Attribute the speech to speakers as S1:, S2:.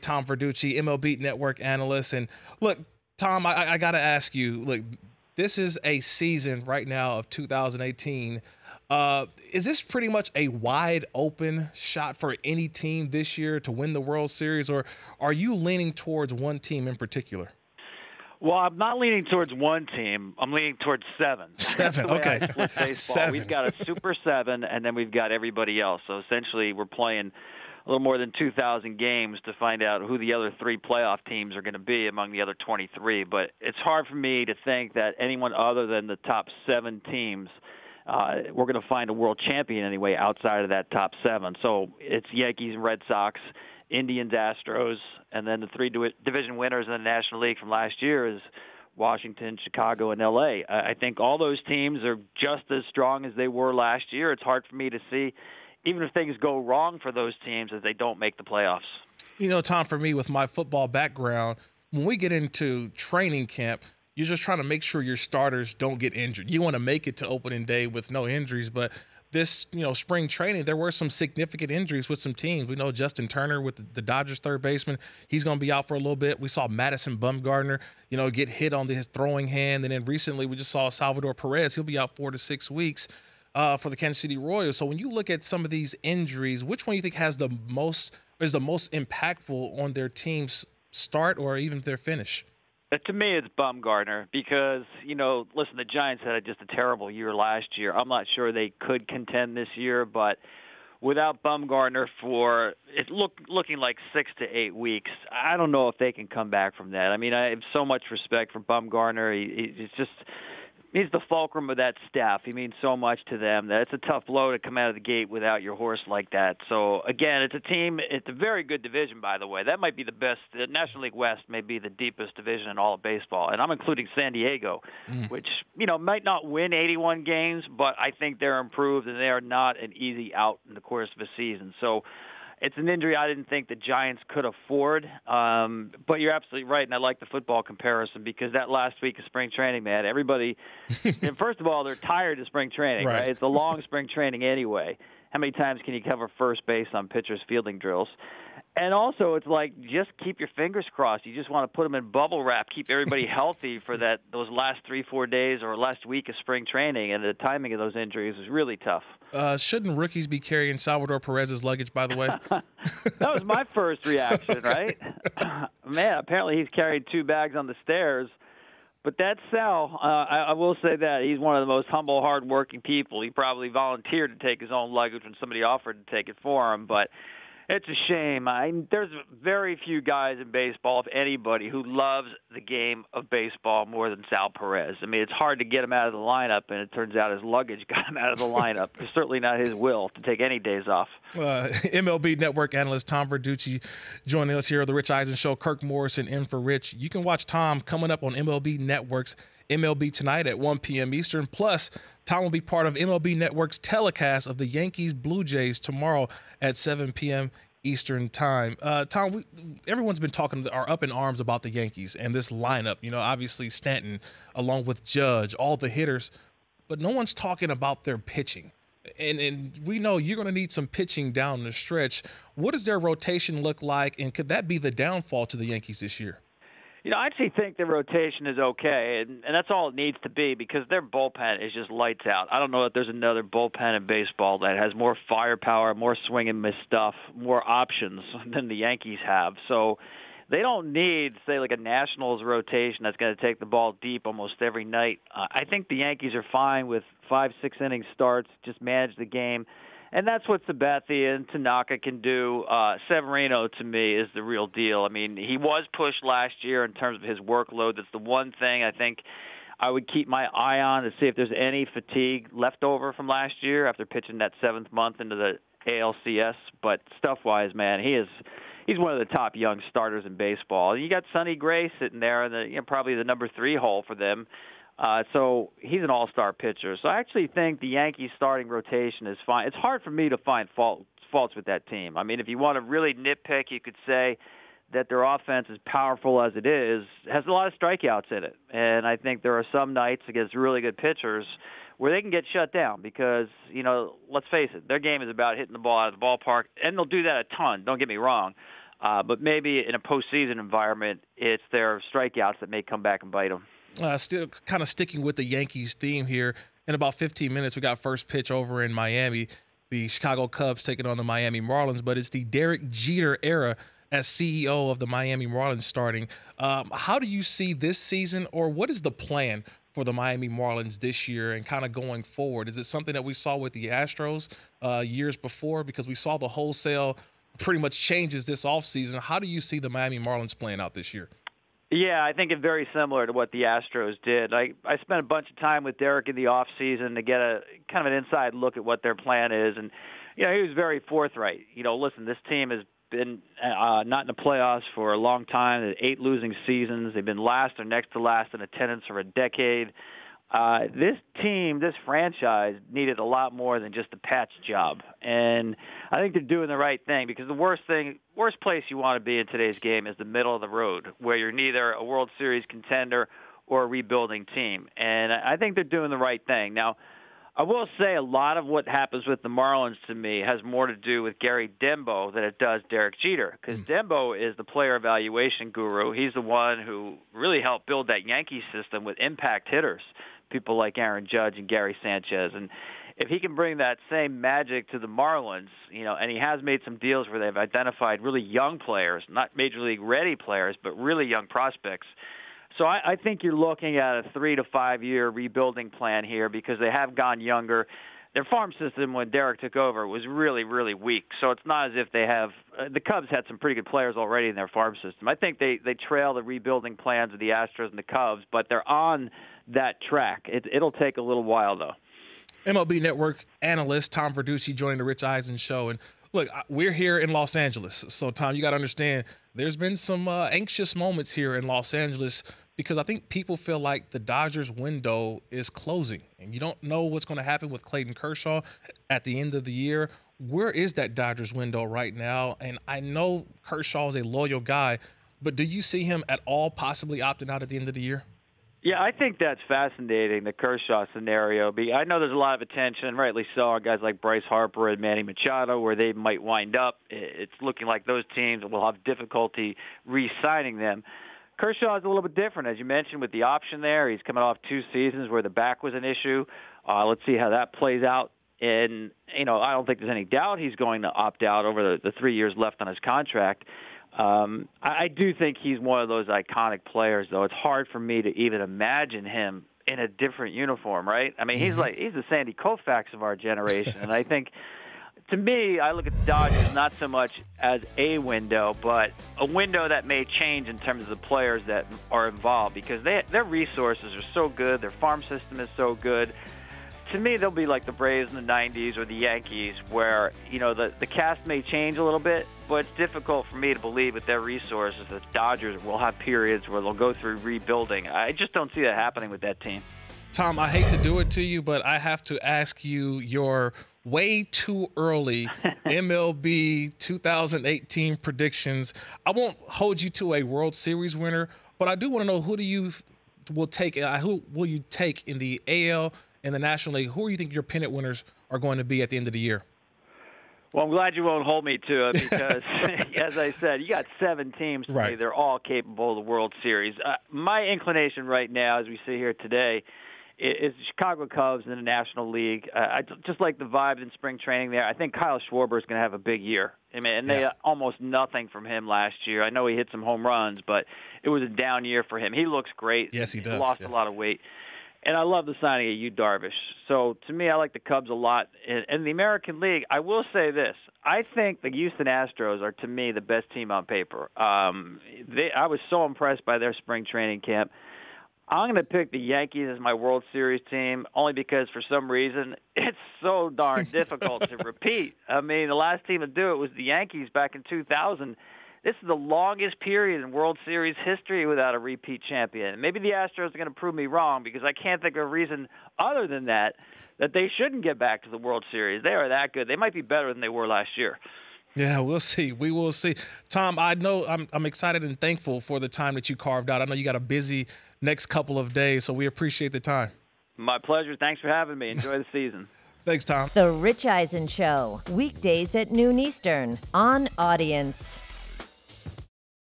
S1: Tom Verducci, MLB Network analyst. And look, Tom, I got to ask you, look, this is a season right now of 2018. Is this pretty much a wide open shot for any team this year to win the World Series, or are you leaning towards one team in particular?
S2: Well, I'm not leaning towards one team. I'm leaning towards seven.
S1: Seven, okay.
S2: I split baseball.
S1: Seven.
S2: We've got a Super 7, and then we've got everybody else. So essentially, we're playing a little more than 2,000 games to find out who the other 3 playoff teams are going to be among the other 23. But it's hard for me to think that anyone other than the top 7 teams, we're going to find a world champion anyway outside of that top 7. So it's Yankees and Red Sox, Indians, Astros, and then the 3 division winners in the National League from last year is Washington, Chicago, and L.A. I think all those teams are just as strong as they were last year. It's hard for me to see, even if things go wrong for those teams, that they don't make the playoffs.
S1: You know, Tom, for me, with my football background, when we get into training camp, you're just trying to make sure your starters don't get injured. You want to make it to opening day with no injuries, but this, spring training, there were some significant injuries with some teams. We know Justin Turner with the Dodgers third baseman, he's going to be out for a little bit. We saw Madison Bumgarner, get hit on his throwing hand. And then recently we just saw Salvador Perez. He'll be out 4 to 6 weeks for the Kansas City Royals. So when you look at some of these injuries, which one do you think is the most impactful on their team's start or even their finish?
S2: To me, it's Bumgarner because, listen, the Giants had just a terrible year last year. I'm not sure they could contend this year, but without Bumgarner for it's looking like 6 to 8 weeks, I don't know if they can come back from that. I mean, I have so much respect for Bumgarner. He's the fulcrum of that staff. He means so much to them that it's a tough blow to come out of the gate without your horse like that. So, again, it's a team. It's a very good division, by the way. That might be the best. The National League West may be the deepest division in all of baseball. And I'm including San Diego, which, might not win 81 games, but I think they're improved, and they are not an easy out in the course of a season. So, it's an injury I didn't think the Giants could afford, but you're absolutely right, and I like the football comparison because that last week of spring training, man, everybody – first of all, they're tired of spring training, right? It's a long spring training anyway. How many times can you cover first base on pitchers' fielding drills? And also, it's like just keep your fingers crossed. You just want to put them in bubble wrap, keep everybody healthy for those last 3-4 days or last week of spring training, and the timing of those injuries is really tough.
S1: Shouldn't rookies be carrying Salvador Perez's luggage, by the way?
S2: That was my first reaction, right? Man, apparently he's carried 2 bags on the stairs. But that's Sal. I will say that. He's one of the most humble, hard-working people. He probably volunteered to take his own luggage when somebody offered to take it for him. But it's a shame. There's very few guys in baseball, if anybody, who loves the game of baseball more than Sal Perez. I mean, it's hard to get him out of the lineup, and it turns out his luggage got him out of the lineup. It's certainly not his will to take any days off.
S1: MLB Network analyst Tom Verducci joining us here on the Rich Eisen Show. Kirk Morrison in for Rich. You can watch Tom coming up on MLB Network's MLB Tonight at 1 p.m. Eastern. Plus, Tom will be part of MLB Network's telecast of the Yankees Blue Jays tomorrow at 7 p.m. Eastern time. Tom, everyone's been are up in arms about the Yankees and this lineup. Obviously Stanton along with Judge, all the hitters, but no one's talking about their pitching. And we know you're going to need some pitching down the stretch. What does their rotation look like, and could that be the downfall to the Yankees this year?
S2: I actually think the rotation is okay, and that's all it needs to be because their bullpen is just lights out. I don't know if there's another bullpen in baseball that has more firepower, more swing and miss stuff, more options than the Yankees have. So they don't need, say, like a Nationals rotation that's going to take the ball deep almost every night. I think the Yankees are fine with 5-6 inning starts, just manage the game. And that's what Sabathia and Tanaka can do. Severino, to me, is the real deal. I mean, he was pushed last year in terms of his workload. That's the one thing I think I would keep my eye on to see if there's any fatigue left over from last year after pitching that 7th month into the ALCS. But stuff-wise, man, he's one of the top young starters in baseball. You got Sonny Gray sitting there in probably the number 3 hole for them. So he's an all-star pitcher. So I actually think the Yankees starting rotation is fine. It's hard for me to find faults with that team. I mean, if you want to really nitpick, you could say that their offense, as powerful as it is, has a lot of strikeouts in it. And I think there are some nights against really good pitchers where they can get shut down because, let's face it, their game is about hitting the ball out of the ballpark, and they'll do that a ton, don't get me wrong. But maybe in a postseason environment, it's their strikeouts that may come back and bite them.
S1: Still kind of sticking with the Yankees theme here. In about 15 minutes, we got first pitch over in Miami. The Chicago Cubs taking on the Miami Marlins, but it's the Derek Jeter era as CEO of the Miami Marlins starting. How do you see this season, or what is the plan for the Miami Marlins this year and kind of going forward? Is it something that we saw with the Astros years before? Because we saw the wholesale pretty much changes this offseason. How do you see the Miami Marlins playing out this year?
S2: Yeah, I think it's very similar to what the Astros did. I spent a bunch of time with Derek in the off season to get a kind of an inside look at what their plan is, and he was very forthright. Listen, this team has been not in the playoffs for a long time. 8 losing seasons. They've been last or next to last in attendance for a decade. This team, this franchise, needed a lot more than just a patch job. And I think they're doing the right thing, because the worst place you want to be in today's game is the middle of the road, where you're neither a World Series contender or a rebuilding team. And I think they're doing the right thing. Now, I will say a lot of what happens with the Marlins to me has more to do with Gary Dembo than it does Derek Jeter, because Dembo is the player evaluation guru. He's the one who really helped build that Yankee system with impact hitters, people like Aaron Judge and Gary Sanchez. And if he can bring that same magic to the Marlins, and he has made some deals where they've identified really young players, not major league ready players, but really young prospects. So I think you're looking at a 3 to 5 year rebuilding plan here, because they have gone younger. Their farm system when Derek took over was really, really weak. So it's not as if they have the Cubs had some pretty good players already in their farm system. I think they trail the rebuilding plans of the Astros and the Cubs, but they're on that track. It'll take a little while, though.
S1: MLB Network analyst Tom Verducci joining the Rich Eisen show. And look, we're here in Los Angeles. So, Tom, you got to understand there's been some anxious moments here in Los Angeles, because I think people feel like the Dodgers window is closing, and you don't know what's going to happen with Clayton Kershaw at the end of the year. Where is that Dodgers window right now? And I know Kershaw is a loyal guy, but do you see him at all possibly opting out at the end of the year?
S2: Yeah, I think that's fascinating, the Kershaw scenario. I know there's a lot of attention, rightly so, on guys like Bryce Harper and Manny Machado, where they might wind up. It's looking like those teams will have difficulty re-signing them. Kershaw is a little bit different, as you mentioned, with the option there. He's coming off 2 seasons where the back was an issue. Let's see how that plays out. And, I don't think there's any doubt he's going to opt out over the 3 years left on his contract. I do think he's one of those iconic players, though. It's hard for me to even imagine him in a different uniform, right? I mean, he's the Sandy Koufax of our generation. And I think, to me, I look at the Dodgers not so much as a window, but a window that may change in terms of the players that are involved, because their resources are so good, their farm system is so good. To me, they'll be like the Braves in the 90s or the Yankees, where, the cast may change a little bit, but it's difficult for me to believe with their resources that the Dodgers will have periods where they'll go through rebuilding. I just don't see that happening with that team.
S1: Tom, I hate to do it to you, but I have to ask you your way too early MLB 2018 predictions. I won't hold you to a World Series winner, but I do want to know who will you take in the AL and the National League? Who do you think your pennant winners are going to be at the end of the year?
S2: Well, I'm glad you won't hold me to it, because, as I said, you got 7 teams today.
S1: Right.
S2: They're all capable of the World Series. My inclination right now, as we sit here today, is the Chicago Cubs in the National League. I just like the vibe in spring training there. I think Kyle Schwarber is going to have a big year. I mean, and they almost nothing from him last year. I know he hit some home runs, but it was a down year for him. He looks great.
S1: Yes, he does.
S2: He lost a lot of weight. And I love the signing of Yu Darvish. So, to me, I like the Cubs a lot. In the American League, I will say this. I think the Houston Astros are, to me, the best team on paper. I was so impressed by their spring training camp. I'm going to pick the Yankees as my World Series team, only because, for some reason, it's so darn difficult to repeat. I mean, the last team to do it was the Yankees back in 2000. This is the longest period in World Series history without a repeat champion. Maybe the Astros are going to prove me wrong, because I can't think of a reason other than that they shouldn't get back to the World Series. They are that good. They might be better than they were last year.
S1: Yeah, we'll see. We will see. Tom, I know I'm excited and thankful for the time that you carved out. I know you got a busy next couple of days, so we appreciate the time.
S2: My pleasure. Thanks for having me. Enjoy the season.
S1: Thanks, Tom.
S3: The Rich Eisen Show, weekdays at noon Eastern on Audience.